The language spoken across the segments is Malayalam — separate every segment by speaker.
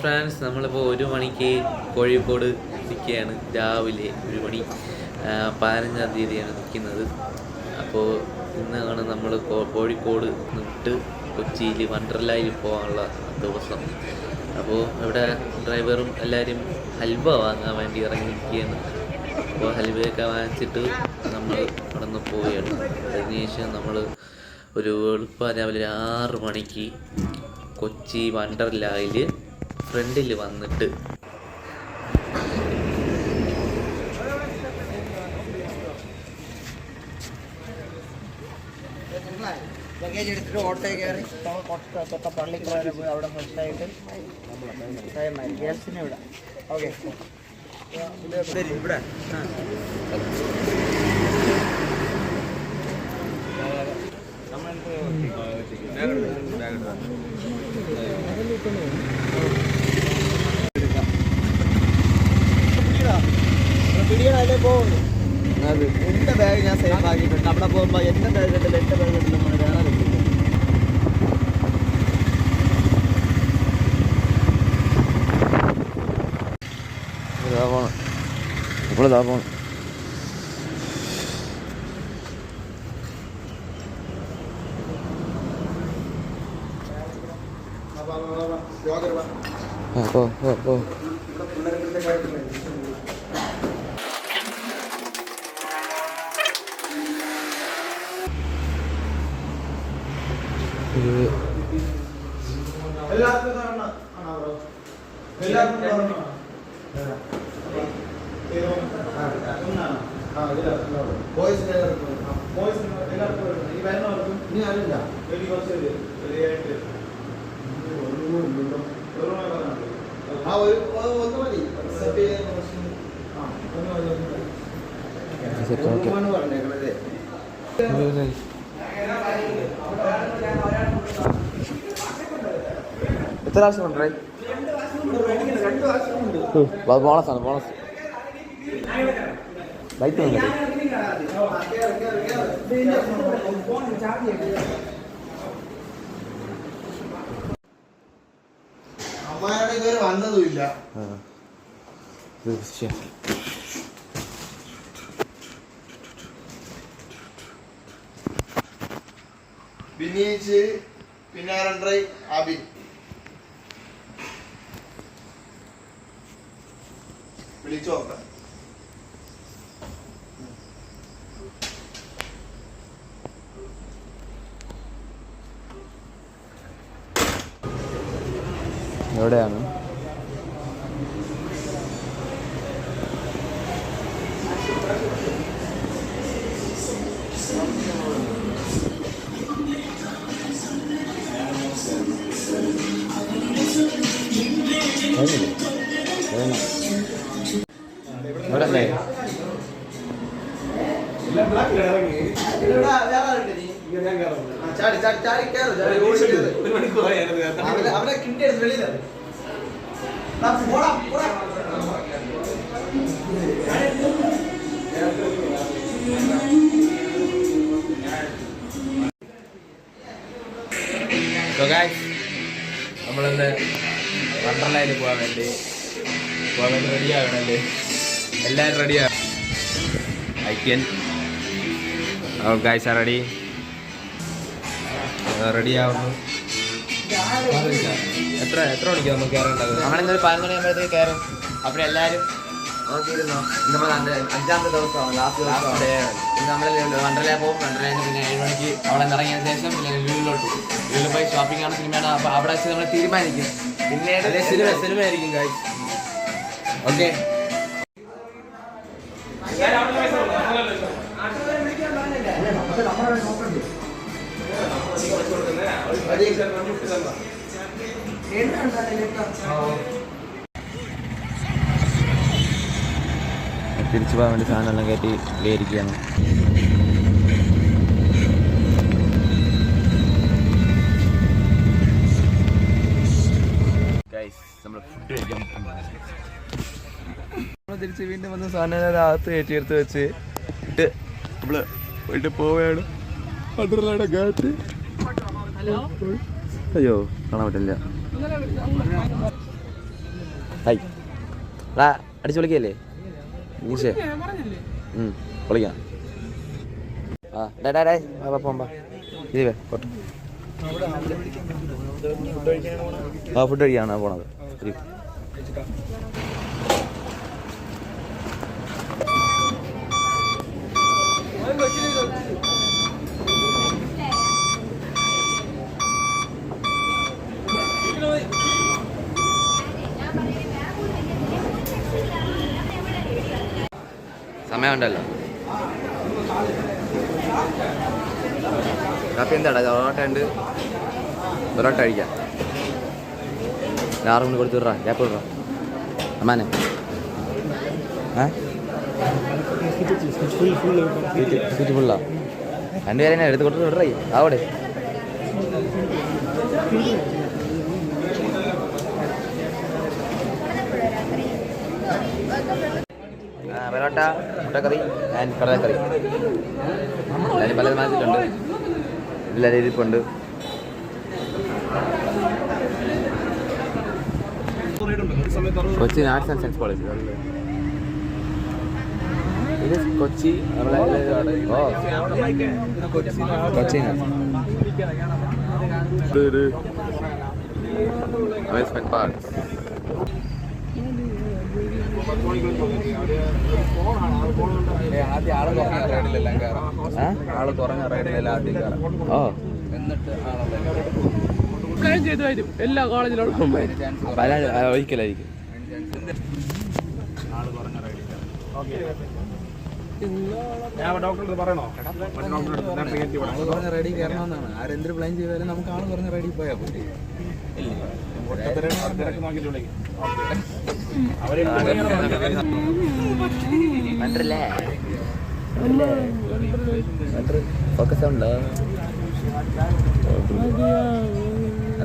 Speaker 1: ഫ്രാൻസ് നമ്മളിപ്പോൾ 1 മണിക്ക് കോഴിക്കോട് നിൽക്കുകയാണ്. രാവിലെ 1 മണി 15-ാം തീയതിയാണ് നിൽക്കുന്നത്. അപ്പോൾ ഇന്നാണ് നമ്മൾ കോഴിക്കോട് വിട്ട് കൊച്ചിയിൽ വണ്ടർലായിൽ പോകാനുള്ള ദിവസം. അപ്പോൾ ഇവിടെ ഡ്രൈവറും എല്ലാവരും ഹൽവ വാങ്ങാൻ വേണ്ടി ഇറങ്ങിയിരിക്കുകയാണ്. അപ്പോൾ ഹൽവയൊക്കെ വാങ്ങിച്ചിട്ട് നമ്മൾ അവിടെ നിന്ന് പോവുകയാണ്. അതിനുശേഷം നമ്മൾ ഒരു രാവിലെ 6 മണിക്ക് കൊച്ചി വണ്ടർലായിൽ ഫ്രണ്ടിൽ വന്നിട്ട്
Speaker 2: ലഗേജ് എടുത്തിട്ട് ഓട്ടോയിൽ കയറി തൊട്ട പള്ളിക്ക് വരെ പോയി അവിടെ ഫ്രഷായിട്ട് ഗേൾസിനെ ഇവിടെ ഓക്കെ ഇവിടെ പിടിയാണല്ലേ പോകുന്നു. എൻ്റെ ബാഗ് ഞാൻ സേഫ് ആക്കിയിട്ടുണ്ട്. അവിടെ പോകുമ്പോൾ എൻ്റെ ബാഗ് ഉണ്ടല്ലോ, എൻ്റെ ബാഗ് ഉണ്ടല്ലോ വേറെ വെച്ചിട്ട്
Speaker 1: ഇപ്പോഴാ പോകണം.
Speaker 2: എത്ര ആവശ്യമുണ്ട്?
Speaker 1: ബോണസാണ് ബോണസ്. ബൈക്ക്
Speaker 2: അമ്മയുടെ വന്നതുമില്ല. ബിനീച്ച് പിന്നെ റൺഡ്രൈ ആബിൻ വിളിച്ചു നോക്കാം.
Speaker 1: എവിടെയാണ്?
Speaker 2: അവരെ കിണ്ടി എടുത്ത് വെളിയിലാണ്.
Speaker 1: നമ്മളിന്ന് വണ്ടർലായിൽ പോകാൻ വേണ്ടി റെഡിയാകണല്ലേ? എല്ലാവരും റെഡിയാണ്. ഐക്യൻ ഗായ്സ് റെഡിയാവുന്നു. എത്ര മണിക്ക് നമുക്ക് കയറേണ്ടത്?
Speaker 2: നമ്മളിന്നൊരു 11 മണിയാകുമ്പോഴത്തേക്ക് കയറും. അപ്പോൾ എല്ലാവരും നോക്കിയിരുന്നോ, നമ്മൾ 5-ാമത്തെ ദിവസമാണ്, ലാസ്റ്റ് ദിവസമാണ്. നമ്മൾ വണ്ടർലയിൽ പോകും. വണ്ടർലയിൽ പിന്നെ 7 മണിക്ക് അവിടെ ഇറങ്ങിയ ശേഷം പിന്നെ ലുലുവിൽ പോയി ഷോപ്പിംഗ് ആണ്, സിനിമയാണ്. അപ്പോൾ അവിടെ വെച്ച് നമ്മൾ തീരുമാനിക്കും. പിന്നീട് സിനിമ ആയിരിക്കും ഗൈസ്. ഓക്കെ.
Speaker 1: തിരിച്ചു പോകാൻ വേണ്ടി സാധനമെല്ലാം കയറ്റി കയറിയിരിക്കുകയാണ്. നമ്മൾ തിരിച്ച് വീണ്ടും വന്ന് സാധനം അകത്ത് കയറ്റിയെടുത്ത് വെച്ച് ഇട്ട് നമ്മൾ വീട്ടിൽ പോവുകയാണ്. വണ്ടർലയുടെ ഗേറ്റ് അയ്യോ കാണാൻ പറ്റില്ല.
Speaker 2: ഹായ് എടാ അടിച്ചു വിളിക്കല്ലേ നീഷേ വിളിക്കാം ആ ഡേ പോമ്പാ ഇതേ പോട്ടെ ആ ഫുഡ് കഴിക്കാണ് പോണത് സമയമുണ്ടല്ലോ കാപ്പി എന്താടാ പൊറോട്ട ഉണ്ട് പൊറോട്ട കഴിക്കാം 6 മണി കൊടുത്തു വിടാ ഗ്യാപ്പ് വിടാ അമ്മാനെ സ്വിച്ച് ഫുള്ളാ രണ്ടുപേരെ എടുത്ത് കൊടുത്ത് വിടറേ അവിടെ പൊറോട്ട മുട്ടക്കറി ആൻഡ് കടലക്കറി എല്ലാവരും പലതും വാങ്ങിച്ചിട്ടുണ്ട് എല്ലാവരും ഇരിപ്പുണ്ട് Kochi arts and science college ഇത് കൊച്ചി കൊച്ചി അമ്യൂസ്മെന്റ് പാർക്ക്
Speaker 1: ആദ്യം ആള് കുറഞ്ഞ റൈഡിലെല്ലാം കയറാം ആള് കുറഞ്ഞ റൈഡിലെല്ലാം ആദ്യം കയറാം
Speaker 2: ഓ
Speaker 1: എന്നിട്ട്
Speaker 3: പ്ലാൻ ചെയ്ത് വരും എല്ലാ കോളേജിലുള്ള
Speaker 2: ഒരിക്കലായിരിക്കും
Speaker 1: ആള് കുറഞ്ഞ റൈഡിൽ ഡോക്ടർ പറയണോ കുറഞ്ഞ റൈഡിൽ കയറണമെന്നാണ് ആരെന്തൊരു പ്ലാൻ ചെയ്താലും നമുക്ക് ആള് കുറഞ്ഞ റൈഡിൽ പോയാൽ പോയി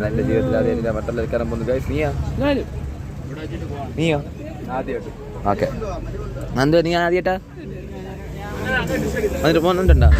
Speaker 1: എന്റെ ജീവിതത്തിൽ ആദ്യം മറ്റുള്ള കയറാൻ പോകുന്നു ഗൈസ് നീയോ ആദ്യമായിട്ട്
Speaker 2: ഓക്കെ എന്തോ നീ ആദ്യമായിട്ടാ എന്നിട്ട് പോകുന്നുണ്ടോ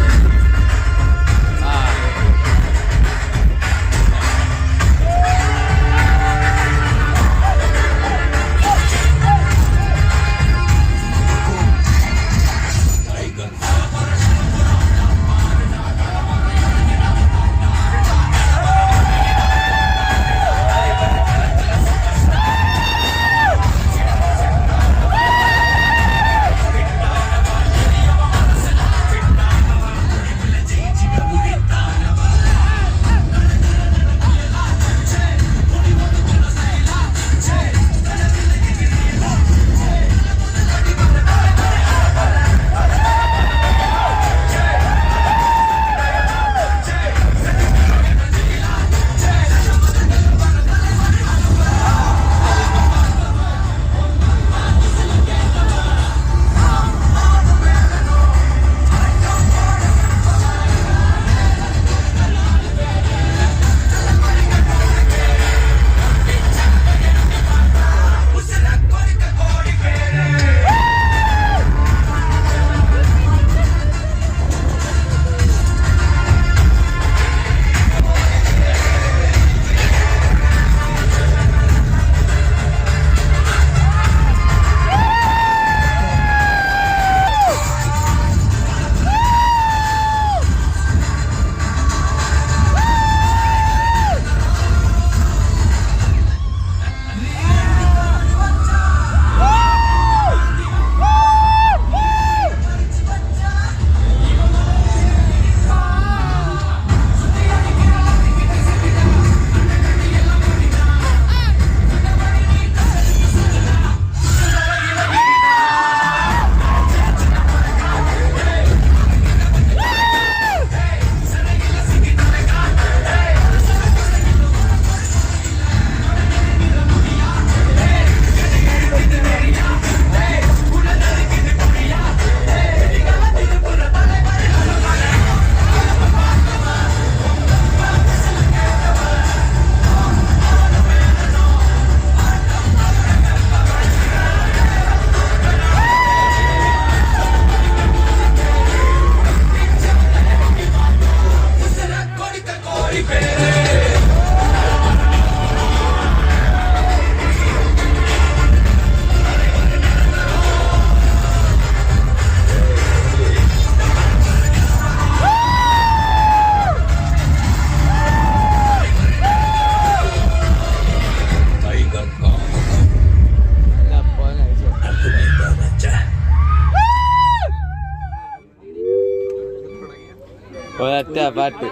Speaker 2: ഒറ്റ പാട്ട്.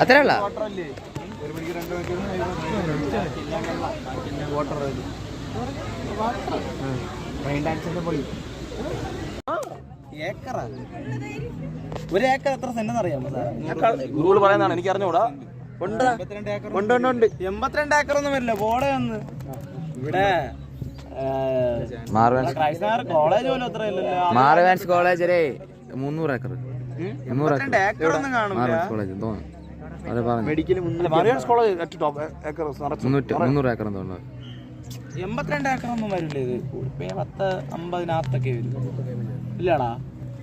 Speaker 2: അത്രയുള്ള
Speaker 4: ഒരു ഏക്കർ എത്ര സെന്റ് അറിയാമോ?
Speaker 1: ഗൂഗിൾ പറയുന്നതാണ്, എനിക്ക് അറിഞ്ഞൂടാ.
Speaker 4: 82 ഏക്കർ ഒന്നും വരില്ല. പോടെ വന്ന് ഇവിടെ കോളേജ് പോലും അത്ര ഇല്ലല്ലോ.
Speaker 2: മാർവാൻസ് കോളേജ് 300 ഏക്കർ
Speaker 4: 82 ഏക്കർ ഒന്നും കാണില്ല.
Speaker 2: കോളേജ് തോന്നുന്നു. അത് പറഞ്ഞു
Speaker 4: മെഡിക്കൽ
Speaker 1: മറിയാൻസ് കോളേജ് ഏറ്റവും ടോപ്പ് ഏക്കർ
Speaker 2: 300 ഏക്കർ തോന്നുന്നു.
Speaker 4: 82 ഏക്കർ ഒന്നും വരില്ല. ഇത് 10-50 വരും. ഇല്ലടാ,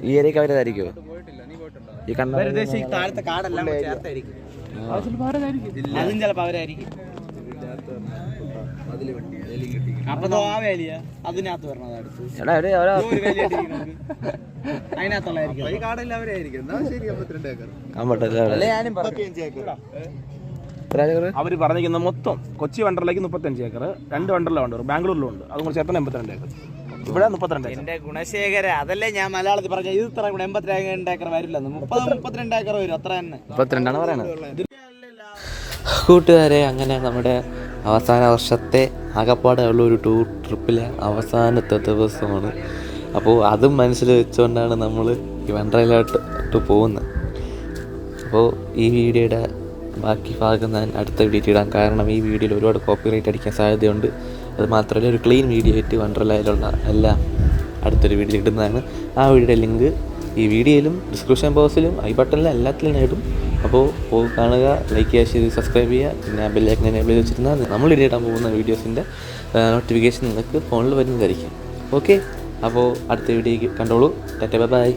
Speaker 2: ഈ ഏരിയക്ക് അവരതായിരിക്കുമോ? ഈ കണ്ട
Speaker 4: താഴത്തെ കാടെല്ലാം ചേർത്തായിരിക്കും. അതും ചിലപ്പോ അവരായിരിക്കും. അപ്പൊ ആ വേലിയ അതിനകത്ത് വരണത് അടുത്ത് അതിനകത്തുള്ളായിരിക്കും. ഈ കാടെല്ലാം അവരായിരിക്കും.
Speaker 1: അവർ പറഞ്ഞിരിക്കുന്ന മൊത്തം കൊച്ചി വണ്ടറിലേക്ക് 35 ഏക്കർ, 2 വണ്ടറിലെ വണ്ടർ ബാംഗ്ലൂരിലും ഉണ്ട്. അതുകൊണ്ട് ചേർത്തന്നെ 82 ഏക്കർ. ഇവിടെ 32 ഏക്കർ.
Speaker 4: എന്റെ ഗുണശേഖര, അതല്ലേ ഞാൻ മലയാളത്തിൽ പറഞ്ഞ. ഇത് ഇത്ര 82 ഏക്കർ വരില്ലെന്ന്. 32 ഏക്കർ വരും. അത്ര തന്നെ.
Speaker 2: 32 പറയണത്. കൂട്ടുകാരെ, അങ്ങനെ നമ്മുടെ അവസാന വർഷത്തെ ആകപ്പാടെ ഉള്ള ഒരു ടൂർ ട്രിപ്പിലെ അവസാനത്തെ ദിവസമാണ്. അപ്പോൾ അതും മനസ്സിൽ വെച്ചുകൊണ്ടാണ് നമ്മൾ ഈ വണ്ടർലയിലോട്ട് പോകുന്നത്. അപ്പോൾ ഈ വീഡിയോയുടെ ബാക്കി ഭാഗം ഞാൻ അടുത്ത വീഡിയോ ഇടാം. കാരണം ഈ വീഡിയോയിൽ ഒരുപാട് കോപ്പിറൈറ്റ് അടിക്കാൻ സാധ്യതയുണ്ട്. അത് മാത്രമല്ല, ഒരു ക്ലീൻ വീഡിയോ ആയിട്ട് വണ്ടർലയിലുള്ള എല്ലാം അടുത്തൊരു വീഡിയോ ഇടുന്നതാണ്. ആ വീഡിയോയുടെ ലിങ്ക് ഈ വീഡിയോയിലും ഡിസ്ക്രിപ്ഷൻ ബോക്സിലും ഐ ബട്ടണിലും എല്ലാത്തിലും ഞാൻ ഇടും. അപ്പോൾ കാണുക, ലൈക്ക് ചെയ്യുക, ഷെയർ, സബ്സ്ക്രൈബ് ചെയ്യുക. പിന്നെ ബെല്ലൈക്കൻ എനേബിൾ ചെയ്ത് വെച്ചിരുന്നാൽ നമ്മൾ ഇടാൻ പോകുന്ന വീഡിയോസിൻ്റെ നോട്ടിഫിക്കേഷൻ നിങ്ങൾക്ക് ഫോണിൽ വരുന്നതായിരിക്കും. ഓക്കെ, അപ്പോൾ അടുത്ത വീഡിയോ കണ്ടോളൂ. ടാറ്റ, ബൈ.